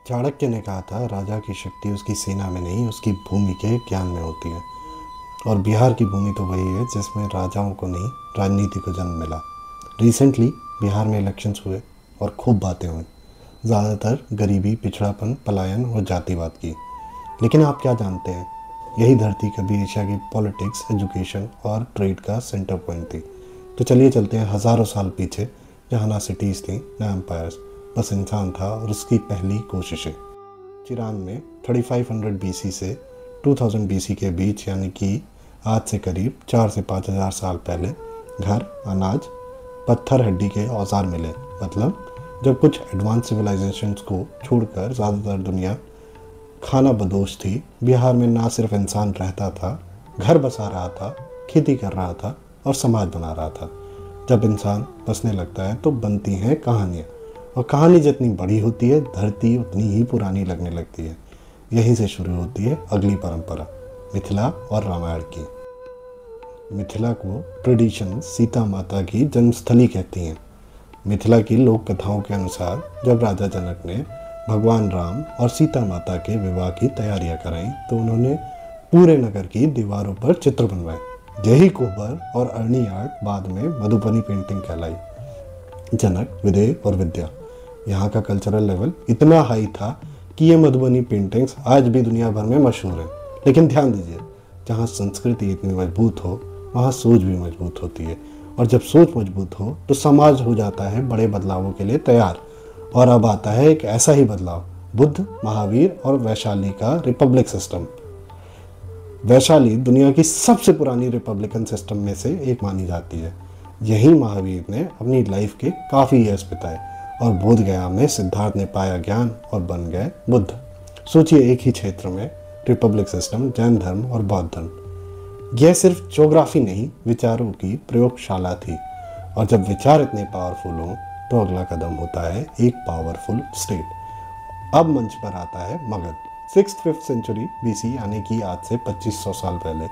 चाणक्य ने कहा था, राजा की शक्ति उसकी सेना में नहीं, उसकी भूमि के ज्ञान में होती है। और बिहार की भूमि तो वही है जिसमें राजाओं को नहीं, राजनीति को जन्म मिला। रिसेंटली बिहार में इलेक्शंस हुए और खूब बातें हुई, ज़्यादातर गरीबी, पिछड़ापन, पलायन और जातिवाद की। लेकिन आप क्या जानते हैं, यही धरती कभी एशिया की पॉलिटिक्स, एजुकेशन और ट्रेड का सेंटर पॉइंट थी। तो चलिए चलते हैं हज़ारों साल पीछे, जहाँ ना सिटीज़ थी ना एम्पायर्स, बस इंसान था और उसकी पहली कोशिशें। ईरान में 3500 बीसी से 2000 बीसी के बीच, यानी कि आज से करीब 4 से 5000 साल पहले, घर, अनाज, पत्थर हड्डी के औजार मिले। मतलब जब कुछ एडवांस सिविलाइजेशंस को छोड़कर ज़्यादातर दुनिया खाना बदोश थी, बिहार में ना सिर्फ इंसान रहता था, घर बसा रहा था, खेती कर रहा था और समाज बना रहा था। जब इंसान बसने लगता है तो बनती हैं कहानियाँ, और कहानी जितनी बड़ी होती है, धरती उतनी ही पुरानी लगने लगती है। यहीं से शुरू होती है अगली परंपरा, मिथिला और रामायण की। मिथिला को ट्रेडिशन सीता माता की जन्मस्थली कहती हैं। मिथिला की लोक कथाओं के अनुसार जब राजा जनक ने भगवान राम और सीता माता के विवाह की तैयारियां कराई तो उन्होंने पूरे नगर की दीवारों पर चित्र बनवाए। यही कोबर और अरनी आर्ट बाद में मधुबनी पेंटिंग कहलाई। जनक, विदेह और विद्या, यहाँ का कल्चरल लेवल इतना हाई था कि ये मधुबनी पेंटिंग्स आज भी दुनिया भर में मशहूर हैं। लेकिन ध्यान दीजिए, जहाँ संस्कृति इतनी मजबूत हो वहाँ सोच भी मजबूत होती है, और जब सोच मजबूत हो तो समाज हो जाता है बड़े बदलावों के लिए तैयार। और अब आता है एक ऐसा ही बदलाव, बुद्ध, महावीर और वैशाली का रिपब्लिक सिस्टम। वैशाली दुनिया की सबसे पुरानी रिपब्लिकन सिस्टम में से एक मानी जाती है। यही महावीर ने अपनी लाइफ के काफ़ी ईयर्स बिताए, और बोध गया में सिद्धार्थ ने पाया ज्ञान और बन गए बुद्ध। सोचिए, एक ही क्षेत्र में रिपब्लिक सिस्टम, जैन धर्म और बौद्ध धर्म। यह सिर्फ ज्योग्राफी नहीं, विचारों की प्रयोगशाला थी। और जब विचार इतने पावरफुल हों तो अगला कदम होता है एक पावरफुल स्टेट। अब मंच पर आता है मगध। 6th-5th सेंचुरी बीसी, यानी कि आज से 2500 साल पहले,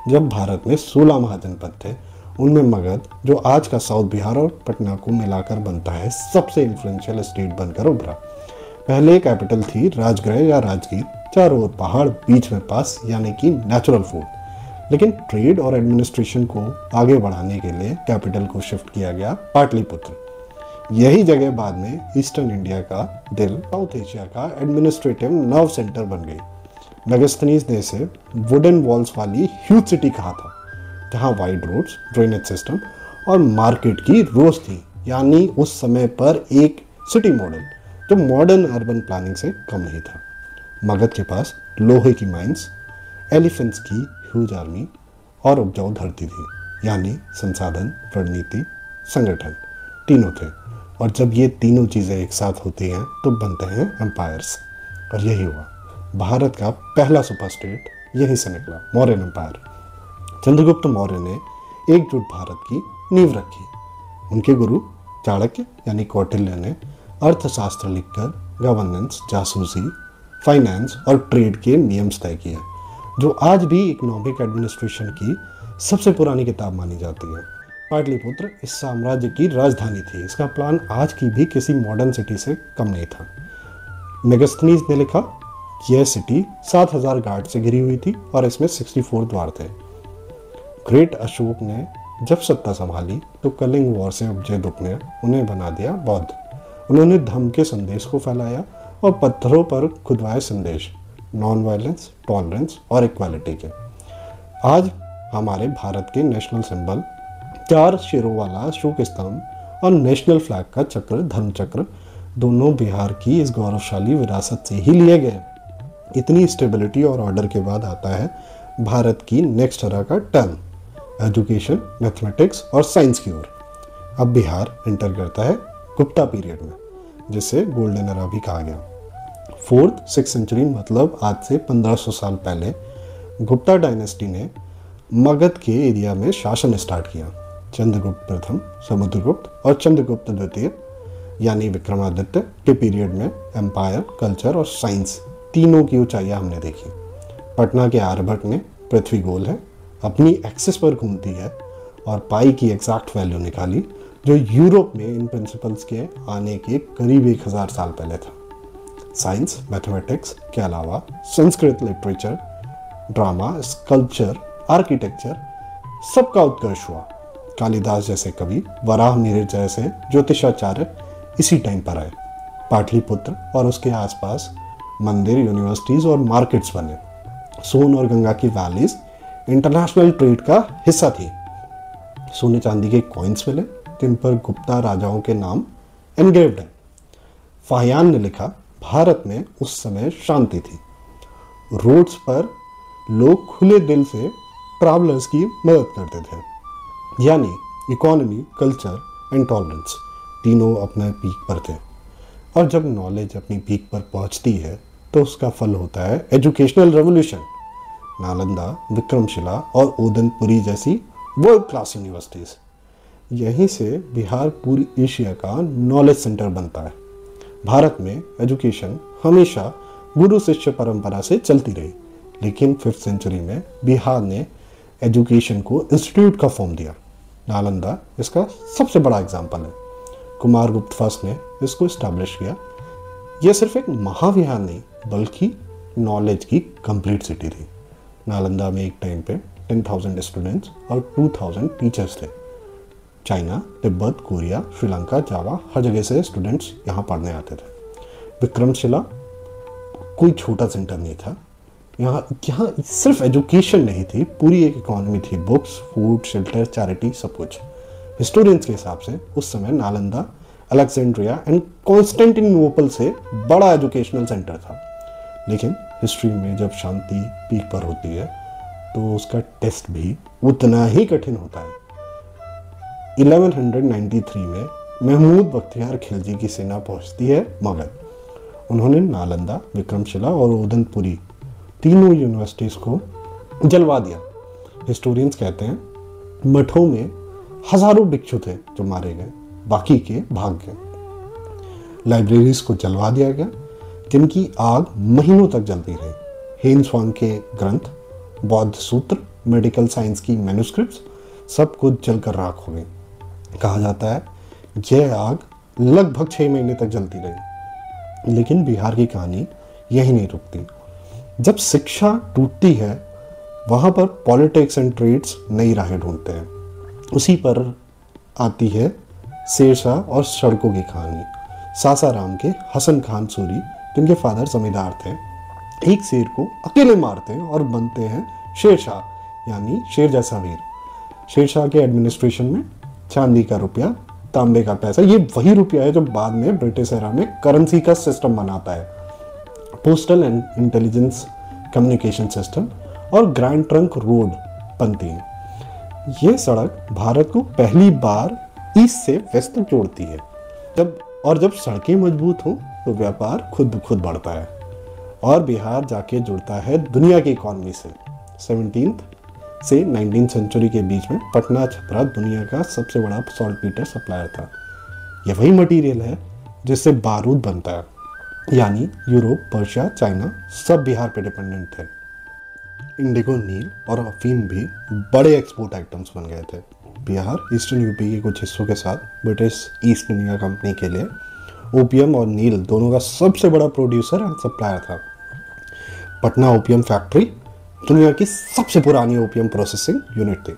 जब भारत में 16 महाजनपद थे, उनमें मगध, जो आज का साउथ बिहार और पटना को मिलाकर बनता है, सबसे इन्फ्लुएंशियल स्टेट बनकर उभरा। पहले कैपिटल थी राजगृह या राजगीर, चारों ओर पहाड़, बीच में पास, यानी कि नेचुरल फूड। लेकिन ट्रेड और एडमिनिस्ट्रेशन को आगे बढ़ाने के लिए कैपिटल को शिफ्ट किया गया पाटलिपुत्र। यही जगह बाद में ईस्टर्न इंडिया का दिल, साउथ एशिया का एडमिनिस्ट्रेटिव नर्व सेंटर बन गई। मेगास्थनीज ने इसे वुडन वॉल्स वाली ह्यूज सिटी कहा था, जहाँ वाइड रोड्स, ड्रेनेज सिस्टम और मार्केट की रोज थी, यानी उस समय पर एक सिटी मॉडल जो मॉडर्न अर्बन प्लानिंग से कम नहीं था। मगध के पास लोहे की माइंस, एलिफेंट्स की ह्यूज आर्मी और उपजाऊ धरती थी, यानी संसाधन, रणनीति, संगठन तीनों थे। और जब ये तीनों चीज़ें एक साथ होती हैं तो बनते हैं एम्पायर्स। और यही हुआ, भारत का पहला सुपर स्टेट यहीं से निकला, मौर्यन एम्पायर। चंद्रगुप्त मौर्य ने एकजुट भारत की नींव रखी। उनके गुरु चाणक्य यानी कौटिल्य ने अर्थशास्त्र लिखकर गवर्नेंस, जासूसी, फाइनेंस और ट्रेड के नियम्स तय किए, जो आज भी इकोनॉमिक एडमिनिस्ट्रेशन की सबसे पुरानी किताब मानी जाती है। पाटलिपुत्र इस साम्राज्य की राजधानी थी। इसका प्लान आज की भी किसी मॉडर्न सिटी से कम नहीं था। मेगास्थनीज ने लिखा, यह सिटी 7000 गार्ड से घिरी हुई थी और इसमें 64 द्वार थे। ग्रेट अशोक ने जब सत्ता संभाली तो कलिंग वॉर से उपजे दुख ने उन्हें बना दिया बौद्ध। उन्होंने धम्म के संदेश को फैलाया और पत्थरों पर खुदवाए संदेश, नॉन वायलेंस, टॉलरेंस और इक्वालिटी के। आज हमारे भारत के नेशनल सिंबल 4 शेरों वाला अशोक स्तंभ और नेशनल फ्लैग का चक्र, धर्म चक्र, दोनों बिहार की इस गौरवशाली विरासत से ही लिए गए। इतनी स्टेबिलिटी और ऑर्डर के बाद आता है भारत की नेक्स्ट एरा का टर्न, एजुकेशन, मैथमेटिक्स और साइंस की ओर। अब बिहार एंटर करता है गुप्ता पीरियड में, जिसे गोल्डन एरा भी कहा गया। 4th-6th सेंचुरी, मतलब आज से 1500 साल पहले, गुप्ता डायनेस्टी ने मगध के एरिया में शासन स्टार्ट किया। चंद्रगुप्त प्रथम, समुद्रगुप्त और चंद्रगुप्त द्वितीय यानी विक्रमादित्य के पीरियड में एम्पायर, कल्चर और साइंस तीनों की ऊंचाइयां हमने देखी। पटना के आर्यभट्ट ने पृथ्वी गोल है, अपनी एक्सिस पर घूमती है, और पाई की एग्जैक्ट वैल्यू निकाली, जो यूरोप में इन प्रिंसिपल्स के आने के करीब 1000 साल पहले था। साइंस मैथमेटिक्स के अलावा Sanskrit literature, drama, sculpture, architecture सबका उत्कर्ष हुआ। कालिदास जैसे कवि, वराह मिहिर जैसे ज्योतिषाचार्य इसी टाइम पर आए। पाटलिपुत्र और उसके आसपास मंदिर, यूनिवर्सिटीज और मार्केट्स बने। सोन और गंगा की वैलीज इंटरनेशनल ट्रेड का हिस्सा थी। सोने चांदी के कॉइन्स मिले जिन पर गुप्ता राजाओं के नाम एनग्रेव्ड हैं। फाहियान ने लिखा, भारत में उस समय शांति थी। रोड्स पर लोग खुले दिल से ट्रैवलर्स की मदद करते थे। यानी इकोनॉमी, कल्चर एंड टॉलरेंस तीनों अपने पीक पर थे। और जब नॉलेज अपनी पीक पर पहुंचती है तो उसका फल होता है एजुकेशनल रेवोल्यूशन। नालंदा, विक्रमशिला और ओदनपुरी जैसी वर्ल्ड क्लास यूनिवर्सिटीज़। यहीं से बिहार पूरी एशिया का नॉलेज सेंटर बनता है। भारत में एजुकेशन हमेशा गुरु शिष्य परंपरा से चलती रही, लेकिन 5th सेंचुरी में बिहार ने एजुकेशन को इंस्टीट्यूट का फॉर्म दिया। नालंदा इसका सबसे बड़ा एग्जाम्पल है। कुमारगुप्त फर्स्ट ने इसको इस्टेब्लिश किया। यह सिर्फ एक महाविहार नहीं बल्कि नॉलेज की कंप्लीट सिटी थी। नालंदा में एक टाइम पे 10,000 स्टूडेंट्स और 2,000 टीचर्स थे। चाइना, तिब्बत, कोरिया, श्रीलंका, जावा हर जगह से स्टूडेंट्स यहाँ पढ़ने आते थे। विक्रमशिला कोई छोटा सेंटर नहीं था। यहाँ सिर्फ एजुकेशन नहीं थी, पूरी एक इकोनॉमी थी। बुक्स, फूड, शेल्टर, चैरिटी, सब कुछ। हिस्टोरियंस के हिसाब से उस समय नालंदा अलेक्जेंड्रिया एंड कॉन्स्टेंटिनोपल से बड़ा एजुकेशनल सेंटर था। लेकिन हिस्ट्री में जब शांति पीक पर होती है तो उसका टेस्ट भी उतना ही कठिन होता है। 1193 में महमूद बख्तियार खिलजी की सेना पहुंचती है मगध। उन्होंने नालंदा, विक्रमशिला और ओदनपुरी तीनों यूनिवर्सिटीज़ को जलवा दिया। हिस्टोरियंस कहते हैं मठों में हजारों भिक्षु थे जो मारे गए, बाकी के भाग गए। लाइब्रेरीज को जलवा दिया गया जिनकी आग महीनों तक जलती रही। हेन्सवांग के ग्रंथ, बौद्ध सूत्र, मेडिकल साइंस की मैन्युस्क्रिप्ट्स सब कुछ जलकर राख हो गई। कहा जाता है यह आग लगभग 6 महीने तक जलती रही। लेकिन बिहार की कहानी यही नहीं रुकती। जब शिक्षा टूटती है वहाँ पर पॉलिटिक्स एंड ट्रेड्स नई राहें ढूंढते हैं। उसी पर आती है शेरशाह और सड़कों की कहानी। सासाराम के हसन खान सूरी, जिनके फादर जमींदार थे, एक शेर को अकेले मारते हैं और बनते हैं शेरशाह, यानी शेर जैसा वीर। शेरशाह के एडमिनिस्ट्रेशन में चांदी का रुपया, तांबे का पैसा, ये वही रुपया है जो बाद में ब्रिटिश एरा में करेंसी का सिस्टम बनाता है। Postal and intelligence communication system और ग्रैंड ट्रंक रोड बनती है। ये सड़क भारत को पहली बार ईस्ट से वेस्ट तक जोड़ती है। जब सड़कें मजबूत हों तो व्यापार खुद ब खुद बढ़ता है और बिहार जाके जुड़ता है दुनिया की इकॉनमी से। 17th से 19th सेंचुरी के बीच में पटना छपरा दुनिया का सबसे बड़ा सॉल्टपीटर सप्लायर था। यह वही मटेरियल है जिससे बारूद बनता है, यानी यूरोप, पर्शिया, चाइना सब बिहार पे डिपेंडेंट थे। इंडिगो, नील और अफीम भी बड़े एक्सपोर्ट आइटम्स बन गए थे। बिहार ईस्टर्न यूपी के कुछ हिस्सों के साथ ब्रिटिश ईस्ट इंडिया कंपनी के लिए ओपियम और नील दोनों का सबसे बड़ा प्रोड्यूसर एंड सप्लायर था। पटना ओपियम फैक्ट्री दुनिया की सबसे पुरानी ओपियम प्रोसेसिंग यूनिट थी।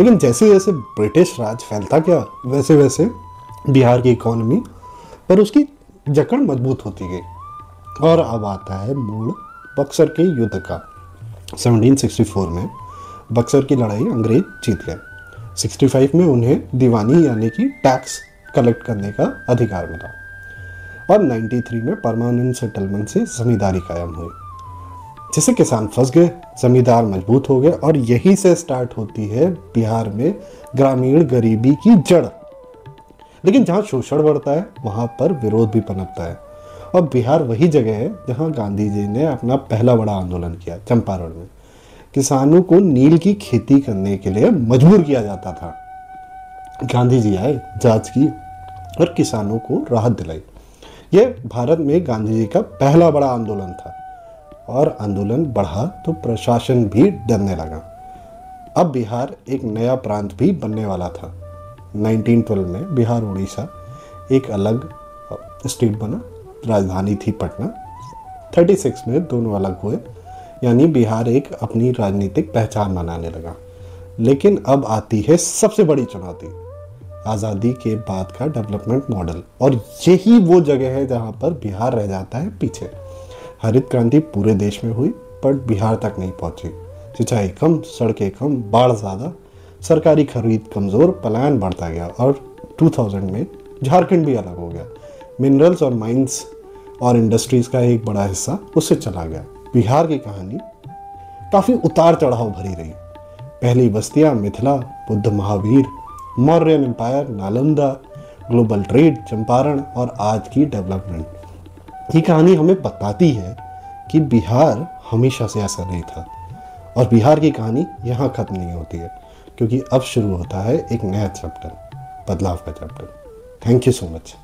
लेकिन जैसे जैसे ब्रिटिश राज फैलता गया वैसे वैसे बिहार की इकोनॉमी पर उसकी जकड़ मजबूत होती गई। और अब आता है मूल बक्सर के युद्ध का। 1764 में बक्सर की लड़ाई अंग्रेज जीत गए। 65 में उन्हें दीवानी यानी कि टैक्स कलेक्ट करने का अधिकार मिला और 93 में परमानेंट सेटलमेंट से जमींदारी कायम हुई। जिससे किसान फंस गए, जमींदार मजबूत हो गए और यहीं से स्टार्ट होती है बिहार में ग्रामीण गरीबी की जड़। लेकिन जहाँ शोषण बढ़ता है वहाँ पर विरोध भी पनपता है और बिहार वही जगह है जहाँ गांधी जी ने अपना पहला बड़ा आंदोलन किया, चंपारण में। किसानों को नील की खेती करने के लिए मजबूर किया जाता था। गांधी जी आए, जांच की और किसानों को राहत दिलाई। यह भारत में गांधी जी का पहला बड़ा आंदोलन था और आंदोलन बढ़ा तो प्रशासन भी डरने लगा। अब बिहार एक नया प्रांत भी बनने वाला था। 1912 में बिहार उड़ीसा एक अलग स्टेट बना राजधानी थी पटना। 36 में दोनों अलग हुए, यानी बिहार एक अपनी राजनीतिक पहचान बनाने लगा। लेकिन अब आती है सबसे बड़ी चुनौती, आज़ादी के बाद का डेवलपमेंट मॉडल। और यही वो जगह है जहाँ पर बिहार रह जाता है पीछे। हरित क्रांति पूरे देश में हुई पर बिहार तक नहीं पहुँची। सिंचाई कम, सड़कें कम, बाढ़ ज़्यादा, सरकारी खरीद कमज़ोर, पलायन बढ़ता गया। और 2000 में झारखंड भी अलग हो गया। मिनरल्स और माइंस और इंडस्ट्रीज़ का एक बड़ा हिस्सा उससे चला गया। बिहार की कहानी काफ़ी उतार चढ़ाव भरी रही। पहली बस्तियां Mithila, Buddha Mahavir, Mauryan empire, Nalanda, global trade, Champaran और आज की डेवलपमेंट। ये कहानी हमें बताती है कि बिहार हमेशा से ऐसा नहीं था और बिहार की कहानी यहाँ खत्म नहीं होती है, क्योंकि अब शुरू होता है एक नया चैप्टर, बदलाव का chapter. Thank you so much.